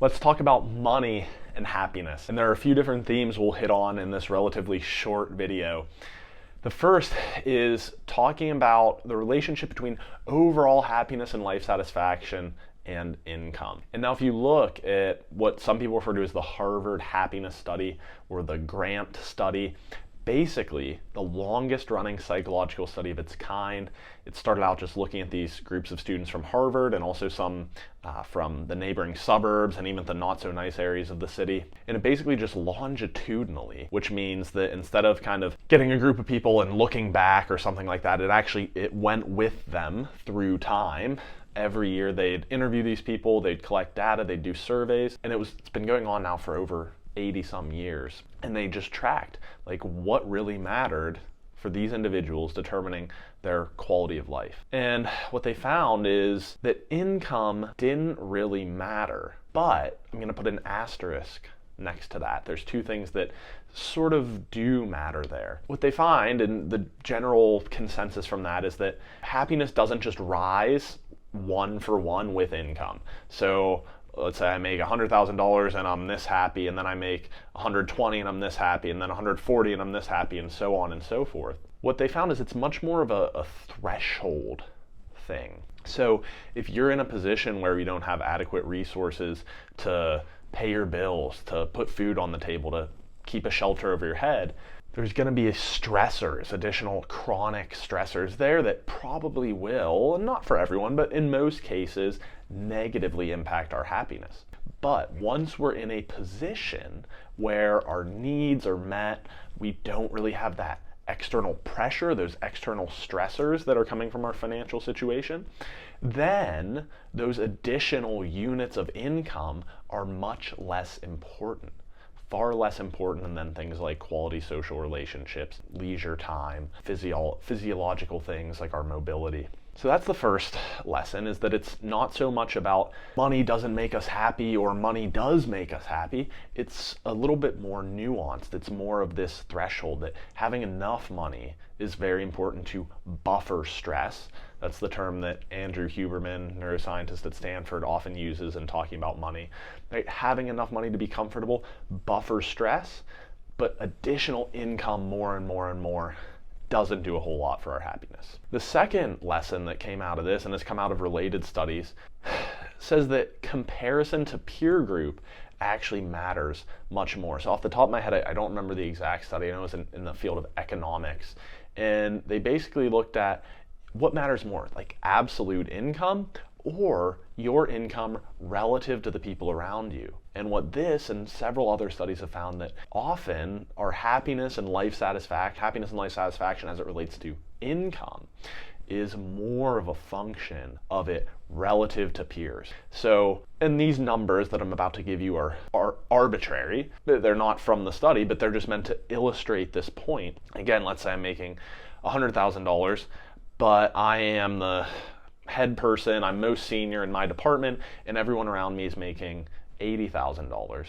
Let's talk about money and happiness. And there are a few different themes we'll hit on in this relatively short video. The first is talking about the relationship between overall happiness and life satisfaction and income. And now if you look at what some people refer to as the Harvard Happiness Study or the Grant Study, basically the longest running psychological study of its kind. It started out just looking at these groups of students from Harvard and also some from the neighboring suburbs and even the not so nice areas of the city. And it basically just longitudinally, which means that instead of kind of getting a group of people and looking back or something like that, it went with them through time. Every year they'd interview these people, they'd collect data, they'd do surveys, and it's been going on now for over 80 some years. And they just tracked like what really mattered for these individuals determining their quality of life. And what they found is that income didn't really matter. But I'm going to put an asterisk next to that. There's two things that sort of do matter there. What they find, and the general consensus from that, is that happiness doesn't just rise one for one with income. So let's say I make $100,000 and I'm this happy, and then I make 120 and I'm this happy, and then 140 and I'm this happy, and so on and so forth. What they found is it's much more of a threshold thing. So if you're in a position where you don't have adequate resources to pay your bills, to put food on the table, to keep a shelter over your head, there's going to be stressors, additional chronic stressors there that probably will, not for everyone, but in most cases, negatively impact our happiness. But once we're in a position where our needs are met, we don't really have that external pressure, those external stressors that are coming from our financial situation, then those additional units of income are much less important. Far less important than things like quality social relationships, leisure time, physiological things like our mobility. So that's the first lesson, is that it's not so much about money doesn't make us happy or money does make us happy. It's a little bit more nuanced. It's more of this threshold that having enough money is very important to buffer stress. That's the term that Andrew Huberman, neuroscientist at Stanford, often uses in talking about money. Right? Having enough money to be comfortable buffers stress, but additional income more and more and more doesn't do a whole lot for our happiness. The second lesson that came out of this, and has come out of related studies, says that comparison to peer group actually matters much more. So off the top of my head, I don't remember the exact study. I know it was in the field of economics. And they basically looked at what matters more, like absolute income or your income relative to the people around you. And what this and several other studies have found, that often our happiness and life satisfaction as it relates to income is more of a function of it relative to peers. So, and these numbers that I'm about to give you are arbitrary. They're not from the study, but they're just meant to illustrate this point. Again, let's say I'm making $100,000, but I am the head person, I'm most senior in my department, and everyone around me is making $80,000.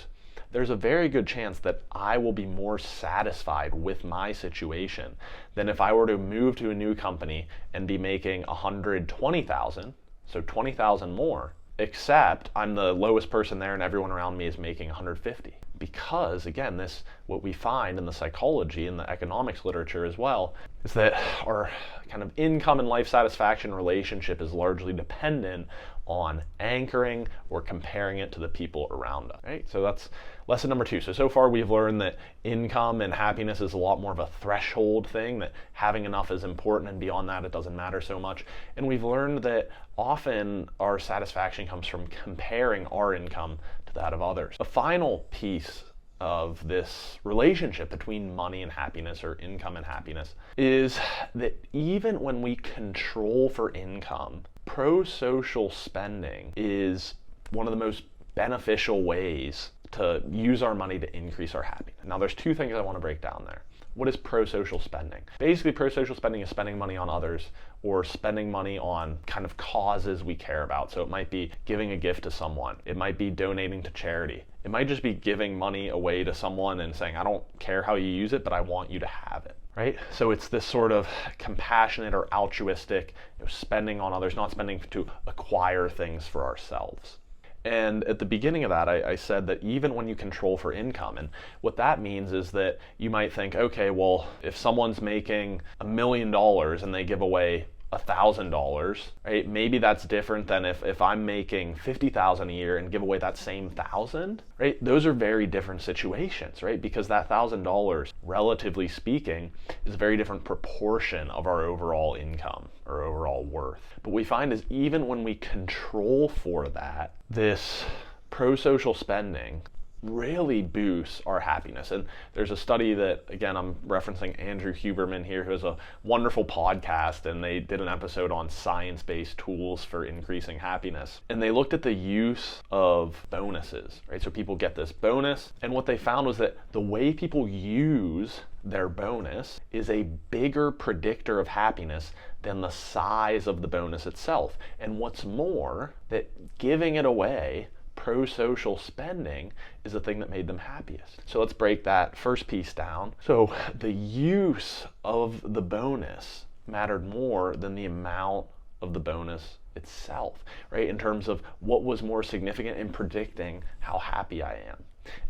There's a very good chance that I will be more satisfied with my situation than if I were to move to a new company and be making $120,000, so $20,000 more, except I'm the lowest person there and everyone around me is making $150,000. Because again, what we find in the psychology and the economics literature as well, is that our kind of income and life satisfaction relationship is largely dependent on anchoring or comparing it to the people around us, right? So that's lesson number 2. So far we've learned that income and happiness is a lot more of a threshold thing, that having enough is important, and beyond that it doesn't matter so much. And we've learned that often our satisfaction comes from comparing our income to that of others. The final piece of this relationship between money and happiness, or income and happiness, is that even when we control for income, pro-social spending is one of the most beneficial ways to use our money to increase our happiness. Now there's two things I want to break down there. What is pro-social spending? Basically, pro-social spending is spending money on others, or spending money on kind of causes we care about. So it might be giving a gift to someone. It might be donating to charity. It might just be giving money away to someone and saying, I don't care how you use it, but I want you to have it, right? So it's this sort of compassionate or altruistic, spending on others, not spending to acquire things for ourselves. And at the beginning of that, I said that even when you control for income, and what that means is that you might think, okay, well, if someone's making $1 million and they give away $1,000, right? Maybe that's different than if I'm making $50,000 a year and give away that same 1,000, right? Those are very different situations, right? Because that $1,000, relatively speaking, is a very different proportion of our overall income or overall worth. But we find is even when we control for that, this pro-social spending really boosts our happiness. And there's a study that, again, I'm referencing Andrew Huberman here, who has a wonderful podcast, and they did an episode on science-based tools for increasing happiness. And they looked at the use of bonuses, right? So people get this bonus, and what they found was that the way people use their bonus is a bigger predictor of happiness than the size of the bonus itself. And what's more, that giving it away, pro-social spending, is the thing that made them happiest. So let's break that first piece down. So the use of the bonus mattered more than the amount of the bonus itself, right? In terms of what was more significant in predicting how happy I am.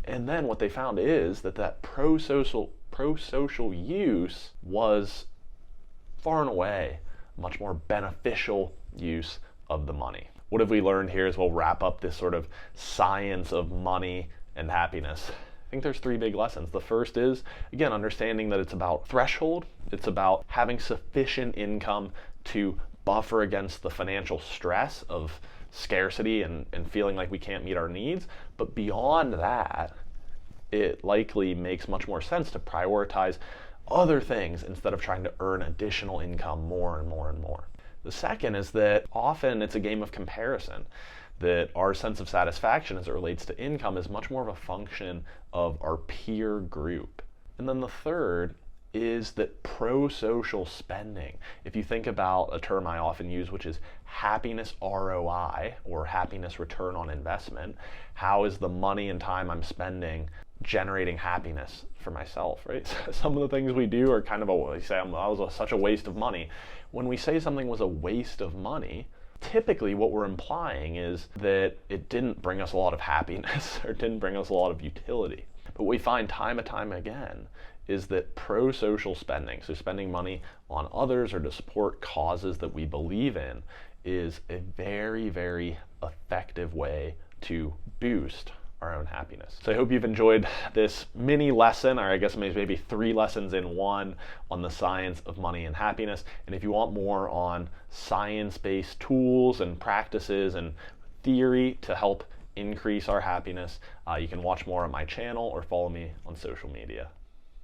And then what they found is that pro-social use was far and away a much more beneficial use of the money. What have we learned here as we'll wrap up this sort of science of money and happiness? I think there's 3 big lessons. The first is, again, understanding that it's about threshold. It's about having sufficient income to buffer against the financial stress of scarcity and feeling like we can't meet our needs. But beyond that, it likely makes much more sense to prioritize other things instead of trying to earn additional income more and more and more. The second is that often it's a game of comparison, that our sense of satisfaction as it relates to income is much more of a function of our peer group. And then the third is that pro-social spending, if you think about a term I often use, which is happiness ROI, or happiness return on investment, how is the money and time I'm spending generating happiness for myself, right? Some of the things we do are kind of we say, that was such a waste of money. When we say something was a waste of money, typically what we're implying is that it didn't bring us a lot of happiness or didn't bring us a lot of utility. But what we find time and time again is that pro-social spending, so spending money on others or to support causes that we believe in, is a very, very effective way to boost our own happiness. So I hope you've enjoyed this mini lesson, or I guess maybe 3 lessons in one, on the science of money and happiness. And if you want more on science-based tools and practices and theory to help increase our happiness, you can watch more on my channel or follow me on social media.